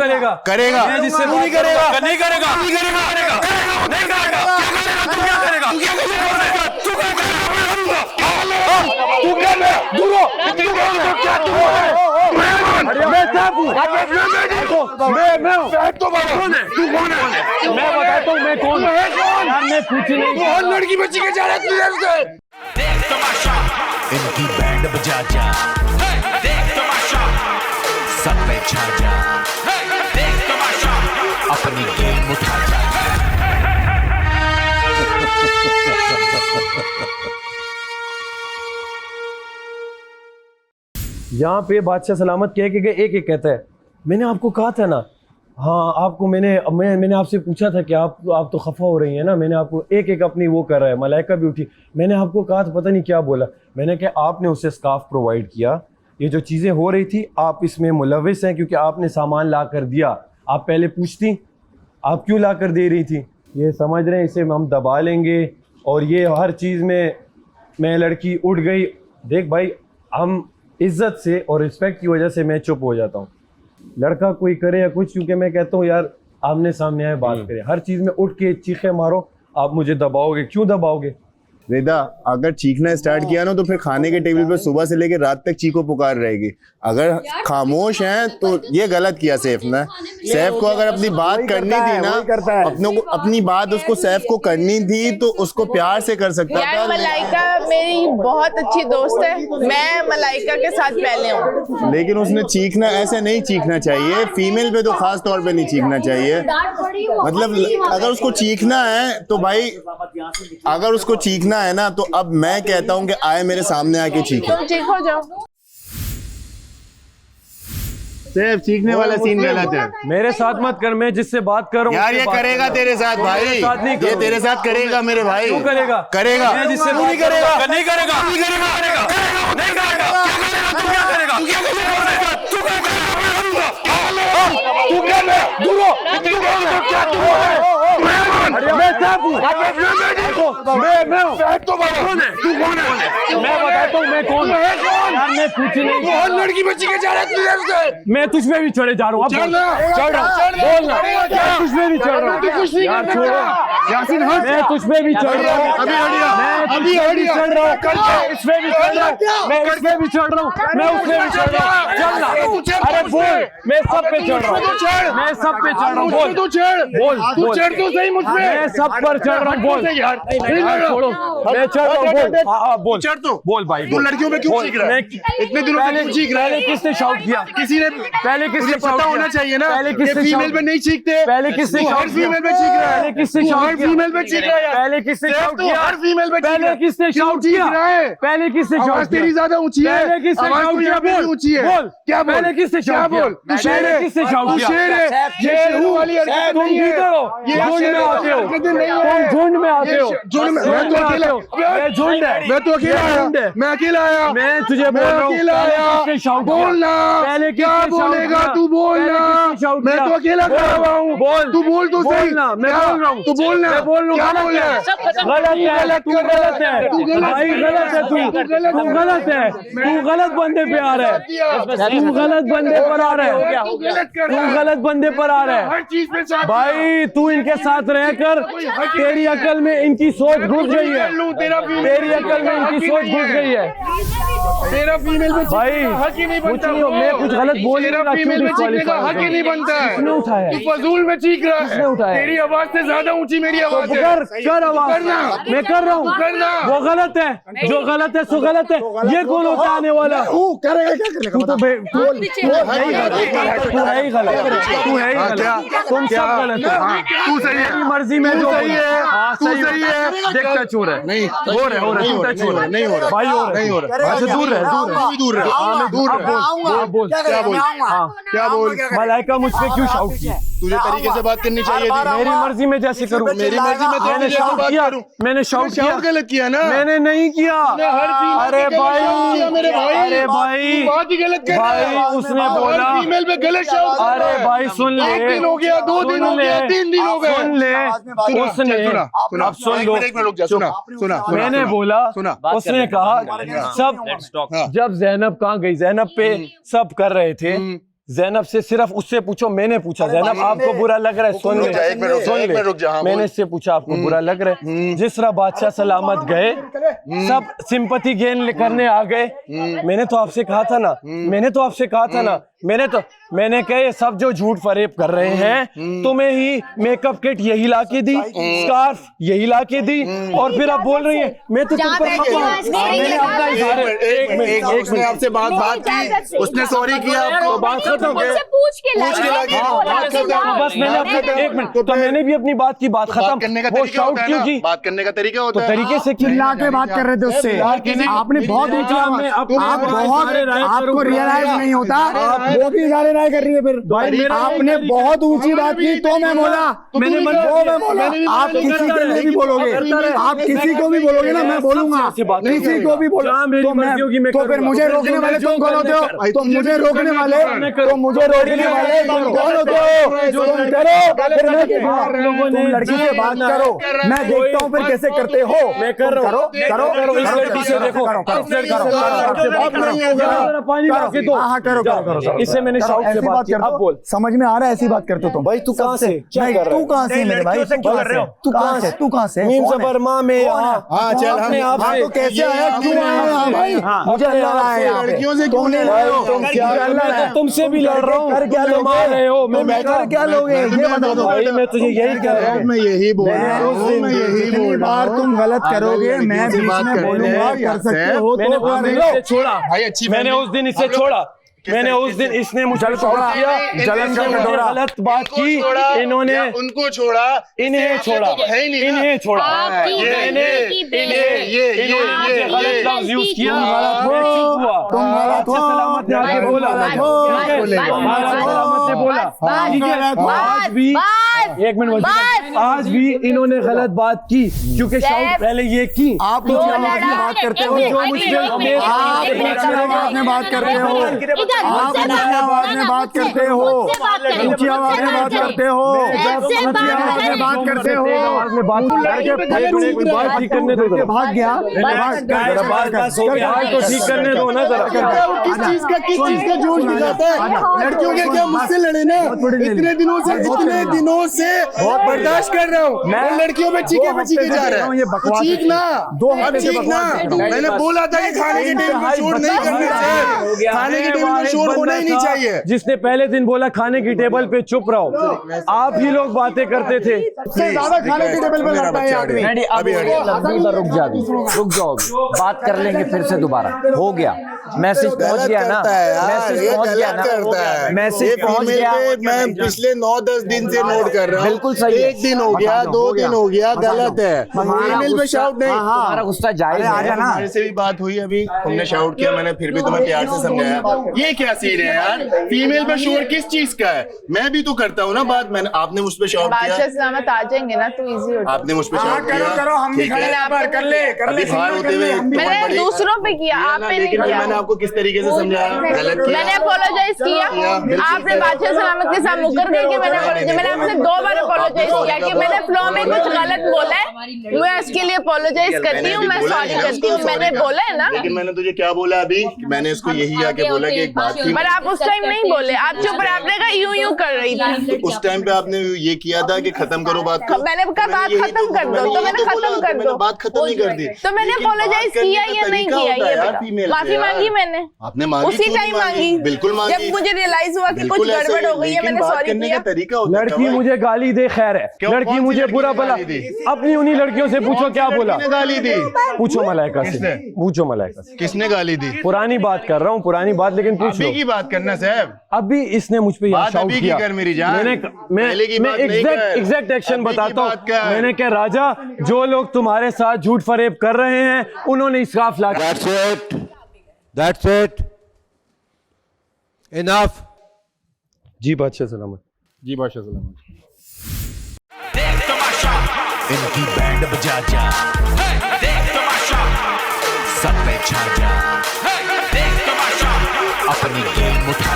करेगा? करेगा। मैं जिससे क्यों नहीं करेगा? नहीं करेगा, नहीं करेगा, नहीं करेगा। तू क्या करेगा? तू क्या करेगा? तू क्या करेगा? तू क्या मैं दूरो क्या तू है? मैं साहब हूँ। मैं तो कौन है? तू कौन है? मैं बताता हूँ मैं कौन हूँ। यार मैं कुछ नहीं। तू हर लड़की बच्ची के जा रहा है तू इधर से। इनकी बैंड बजा जा, देख तमाशा, सब पे छा जा, देख तमाशा, अपनी गेम उठा जा। यहाँ पे बादशाह सलामत कह के एक एक कहता है, मैंने आपको कहा था ना, हाँ आपको मैंने आपसे पूछा था कि आप तो खफा हो रही हैं ना, मैंने आपको एक एक अपनी वो कर रहा है, मलाइका भी उठी, मैंने आपको कहा था, पता नहीं क्या बोला, मैंने कहा आपने उसे स्कार्फ प्रोवाइड किया, ये जो चीज़ें हो रही थी आप इसमें मुलविस हैं क्योंकि आपने सामान ला कर दिया, आप पहले पूछती, आप क्यों ला कर दे रही थी? ये समझ रहे हैं इसे हम दबा लेंगे और ये हर चीज़ में मैं लड़की उठ गई। देख भाई, हम इज्जत से और रिस्पेक्ट की वजह से मैं चुप हो जाता हूँ, लड़का कोई करे या कुछ, क्योंकि मैं कहता हूँ यार आमने सामने आए बात करें, हर चीज़ में उठ के चीखे मारो, आप मुझे दबाओगे, क्यों दबाओगे? रिदा, अगर चीखना स्टार्ट किया ना तो फिर खाने के टेबल पे सुबह से लेकर रात तक चीखो पुकार रहेगी। अगर खामोश हैं तो ये गलत किया सैफ ने। सैफ को अगर अपनी बात करनी थी ना, अपनी बात उसको सैफ को करनी थी तो उसको प्यार से कर सकता था। मलाइका मेरी बहुत अच्छी दोस्त है, मैं मलाइका के साथ पहले हूँ। लेकिन उसने चीखना ऐसे नहीं चीखना चाहिए, फीमेल पे तो खास तौर पे नहीं चीखना चाहिए। मतलब अगर उसको चीखना है तो भाई, अगर उसको चीखना है ना तो अब मैं कहता हूँ कि आए मेरे सामने आके चीखे। तुम चीखो जाओ। सिर्फ चीखने वाला सीन गलत है। मेरे साथ मत कर, मैं जिससे बात कर रहा हूँ यार ये करेगा तेरे साथ भाई, ये तेरे साथ करेगा मेरे भाई। क्यों करेगा? करेगा। मैं जिससे नहीं करेगा, नहीं करेगा, नहीं करेगा, नहीं करेगा। तू क्या करेगा? तू क्या करेगा? तू क्या करेगा? तू क्या मैं दूरो क्या तू है? मैं साहब हूँ। मैं तो कौन है? तू कौन है? मैं बताता हूँ मैं कौन हूँ। यार मैं कुछ नहीं। तू हर लड़की बच्ची के जा रहा है तू इधर से। मैं तुझ पे भी चढ़े जा रहा हूँ, चढ़ रहा हूँ, बोलना, तुझ पे भी चढ़ रहा हूँ, कुछ नहीं यार छोड़ो, यासीन हट। मैं तुझ पे भी चढ़ रहा हूँ, अभी हटिया, अभी चढ़ रहा हूँ, इस पे भी चढ़ रहा हूँ, मैं इस पे भी चढ़ रहा हूँ, मैं उस पे भी चढ़ रहा हूँ, चल ना, अरे बोल, मैं सब पे चढ़ रहा हूँ, मैं सब पे चढ़ रहा हूँ, बोल, बोल, चढ़ तो सही मुझ पे। मैं सब पर चढ़ रहा हूँ, बोल, छोड़ो, मैं चढ़ रहा हूँ, बोल, चढ़ तो बोल भाई, तू लड़कियों पे क्यों चीख रहा है? इतने दिनों से क्यों चीख रहा है? किसने शाउट किया? किसी ने पहले किसने पता होना चाहिए ना, पहले किसने फीमेल पे नहीं चीखते, पहले किसने हर फीमेल पे चीख रहा है, पहले किसने हर फीमेल पे चीख रहा है, पहले किसने शाउट किया? हर फीमेल पे पहले किसने शाउट चीख किया? रहा है? पहले किसने शाउट आवाज किया? तेरी ज्यादा ऊंची है, पहले किसने आवाज शाउट तो किया? यहाँ पे भी ऊंची है। बोल, क्या बोल? पहले किसने क्या शाउट किया? बोल? तू शेर है, किसने शाउट तू किया? शेर है, ये शेरू वाली हरकत तुम नहीं है। जीते हो, ये झुंड में आते हो, तुम झुंड में आते हो, झुंड में, मैं तो अकेला, मैं झुंड है, मैं तो अकेला आया, मैं अकेला आया, मैं तुझे बोल रहा हूँ, अकेला आया, किसने शाउट किया? बोलना, पहले क्या किसने शाउट बोलेगा किया? तू? बोलना, पहले किसने शाउट मैं किया? तो अकेला खड़ा हुआ हूँ, बोल, तू बोल तो सही। बोलना, मैं क्या? बोल रहा हूँ, तू बोलना, मैं बोल रहा हूँ, क्या बोल रहा है? गलत है, तू गलत है, तू गलत भाई गलत है, तू गलत है, तू गलत बंदे पे आ रहा है, तू गलत बंदे पर आ रहा है, तू गलत बंदे पर आ रहा है हर चीज पे साथ भाई, तू इनके साथ रहकर तेरी अकल में इनकी सोच घुस गई है, तेरी अकल में इनकी सोच घुस गई है तेरा फीमेल पे भाई, हक ही नहीं बनता। मैं कुछ गलत बोल नहीं रहा, फीमेल पे चीखने का हक ही नहीं बनता है। किसने उठाया? तू फजूल में चीख रहा किसने है, उठाया? तेरी आवाज से ज्यादा ऊंची मेरी आवाज है। कर आवाज, करना, मैं कर रहा हूँ, करना। वो गलत है, जो गलत है सो गलत है, ये कौन होता है आने वाला? करेगा क्या करेगा? तू तो तू है ही गलत, तू है ही गलत, तुम सब गलत है, तू सही है, तेरी मर्जी में जो सही है, हाँ तू सही है। देखता चोर है, नहीं हो रहा है, तू टच हो रहा है, नहीं हो रहा, भाई हो रहा है, नहीं हो रहा, अच्छा दूर है, दूर है, दूर है। बोल, क्या बोल? हाँ क्या बोल? मलाइका मुझ पे क्यों शाउट की? तुझे तरीके से बात करनी चाहिए थी। मेरी मर्जी में जैसे करूँ, मेरी मर्जी में तो मैंने जैसे शाउट बात किया, करूं। मैंने शाउट किया, गलत किया ना, मैंने नहीं किया, अरे भाई, मेरे भाई, अरे भाई, बात ही गलत कर रहा है। भाई उसने बोला, फीमेल पे गलत शाउट कर रहा है। अरे भाई सुन ले, 1 दिन हो गया, 2 दिन हो गया, 3 दिन हो गए, सुन ले, उसने अब सुन लो, सुना, मैंने बोला, सुना, उसने कहा सब, जब जैनब कहाँ गई, जैनब पे सब कर रहे थे, जैनब से सिर्फ उससे पूछो, मैंने पूछा जैनब आपको बुरा लग रहा है, सुन ले, मैंने इससे पूछा आपको बुरा लग रहा है। जिस तरह बादशाह सलामत गए, सब सिंपैथी गेन करने आ गए। मैंने तो आपसे कहा था ना, मैंने कहा ये सब जो झूठ फरेब कर रहे हैं, तुम्हें ही मेकअप किट यही लाके दी, स्कार्फ यही लाके दी, और फिर आप बोल रही हैं मैं तो तुम पर खफा हूं। मैंने अपना इजहार, एक मिनट उसने आपसे बात की, उसने सॉरी किया, आपको बात खत्म हो गई, पूछ के बस मैंने अपने, एक मिनट, तो मैंने भी अपनी बात की, बात खत्म। वो शाउट क्यों की? बात करने का तरीका होता है, तरीके से चिल्ला के बात कर रहे थे उससे, आपने बहुत ऊंचा, आप बहुत, आपको रियलाइज नहीं होता, वो भी इशारे राय कर रही है। फिर आपने बहुत ऊंची बात की तो मैं बोला, आप किसी के लिए भी बोलोगे, आप किसी को भी बोलोगे ना, मैं बोलूंगा, किसी को भी बोलो तो फिर मुझे रोकने वाले तुम कौन होते हो? तो मुझे रोकने वाले कौन होते हो? तुम करो, तुम लड़की से बात करो, मैं देखता हूँ फिर कैसे करते हो। मैं कर रहा हूँ, करो इस लड़की से, देखो करो, इससे मैंने शाउट से बात की। अब बोल, समझ में आ रहा है ऐसी बात करते हो तुम? भाई तू कहाँ से, क्या कर रहे हो? तू कहाँ से मेरे भाई? तू कहाँ से? मीम से बर्मा में अपने आप से कैसे आया, क्यों आया भाई? मुझे अल्लाह आया यहाँ पे, लड़कियों से तुम नहीं लड़ रहे हो, तुम क्या तुमसे भी लड़ रहा हूँ, कर क्या लोगे हो? मैं बैठा क्या लोगे ये बता दो भाई, मैं तुझे यही कह रहा हूँ, मैं यही बोल रहा हूँ, मैं यही जितनी बोल रहा बार हूँ। तुम गलत करोगे मैं बीच में बोलूंगा, कर सकते हो मैंने तो उस दिन कर लो। इसे छोड़ा, भाई अच्छी मैंने उस दिन इसे छोड़ा, मैंने उस दिन, इसने मुझे छोड़ा किया, जलन का कटोरा, गलत बात की, इन्होंने उनको छोड़ा, इन्हें छोड़ा, है ही नहीं ना। इन्हें छोड़ा, आपकी इन्हें गलत लफ्ज यूज किया, तुम गलत हो, सलामत ने आके बोला, सलामत ने बोला, ठीक है, आज भी एक मिनट, आज भी इन्होंने गलत बात की, क्योंकि शाउट पहले ये की। आप तो आवाज में बात करते हो, जो मुझे आप ऊंची आवाज में बात करते हो, आप ऊंची आवाज में बात करते हो, ऊंची आवाज में बात करते हो, ऊंची आवाज में बात करते हो, बात ठीक करने दो, भाग गया, बात तो ठीक करने दो ना जरा। किस चीज का जोश दिखाता है? लड़कियों के क्या मुझसे लड़े ना, इतने दिनों से बर्दाश्त कर रहा हूँ, मैं लड़कियों पे चीखे जा रहा है, चीख ना, अब चीख ना। मैंने बोला था कि खाने के टेबल पर शोर नहीं करना चाहिए, खाने के टेबल पर शोर होना ही नहीं चाहिए। जिसने पहले दिन बोला खाने की टेबल पे चुप रहो, आप ही लोग बातें करते थे। सबसे ज्यादा खाने के टेबल पर लड़ता है आदमी। अभी रुक जाओ, बात कर लेंगे फिर से दोबारा। हो गया, मैसेज पहुंच गया ना, मैसेज पहुंच गया ना, मैसेज पहुंच गया। मैं पिछले 9-10 दिन से नोट कर रहा हूँ, बिल्कुल सही है। 1 दिन हो गया, 2 दिन हो गया, गलत है। फीमेल पे शाउट नहीं, तुम्हारा गुस्सा जायज है। हमारे से भी बात हुई अभी, तुमने शाउट किया, मैंने फिर भी तुम्हें प्यार से समझाया। ये क्या सीन है यार, फीमेल पे शोर किस चीज का है? मैं भी तो करता हूँ ना बात, मैंने, आपने मुझ पे शाउट किया, बादशाह सलामत आ जाएंगे ना तो इजी हो जाएगा। आपने मुझ पे शाउट किया, करो, हम भी खड़े हैं, पर कर ले अभी बाहर होते हुए मैंने दूसरों पे किया, आप पे नहीं लेकिन किया। मैंने आपको किस तरीके से समझाया? गलत किया, मैंने अपोलोजाइज किया, आपने बादशाह सलामत के साथ मुकर गए कि मैंने आपसे 2 बार अपोलोजाइज किया कि मैंने फ्लो में कुछ गलत बोला है, मैं उसके लिए अपोलोजाइज करती हूँ, मैं सॉरी करती हूँ, मैंने बोला है ना। लेकिन मैंने तुझे क्या बोला अभी? मैंने इसको यही आके बोला कि एक बात की, पर आप उस टाइम नहीं बोले, आप चुप रहे, आपने कहा यूं कर रही थी। उस टाइम पे आपने ये किया था कि खत्म करो बात को। मैंने कहा बात खत्म कर दो, तो मैंने खत्म कर दो, बात खत्म नहीं कर दी, तो मैंने अपोलोजाइज किया या नहीं किया ये बताओ। माफी मांगी मैंने, आपने मांगी, उसी टाइम मांगी, बिल्कुल मांगी, जब मुझे रियलाइज हुआ कि कुछ गड़बड़ हो गई है, मैंने सॉरी किया। तरीका होता है। लड़की मुझे गाली दे, खैर है, लड़की मुझे बुरा भला, अपनी उन्हीं लड़कियों से पूछो क्या बोला, गाली दी, पूछो मलाइका से, पूछो मलाइका से, किसने गाली दी? पुरानी बात कर रहा हूँ, पुरानी बात, लेकिन पूछ लो। अभी की बात करना साहब, अभी इसने मुझ पे बात शाउट अभी की किया, कर मेरी जान, पहले की मैं बात नहीं कर, एग्जैक्ट एक्शन अभी की बताता बात कर। हूँ। मैंने कहा राजा, जो लोग तुम्हारे साथ झूठ फरेब कर रहे हैं, उन्होंने इसराफ ला That's it. Enough. जी बादशाह सलामत, जी बादशाह सलामत। देख तमाशा, इनकी बैंड बजा जा, देख तमाशा, सब पे छा जा, देख तमाशा, अपनी गेम उठा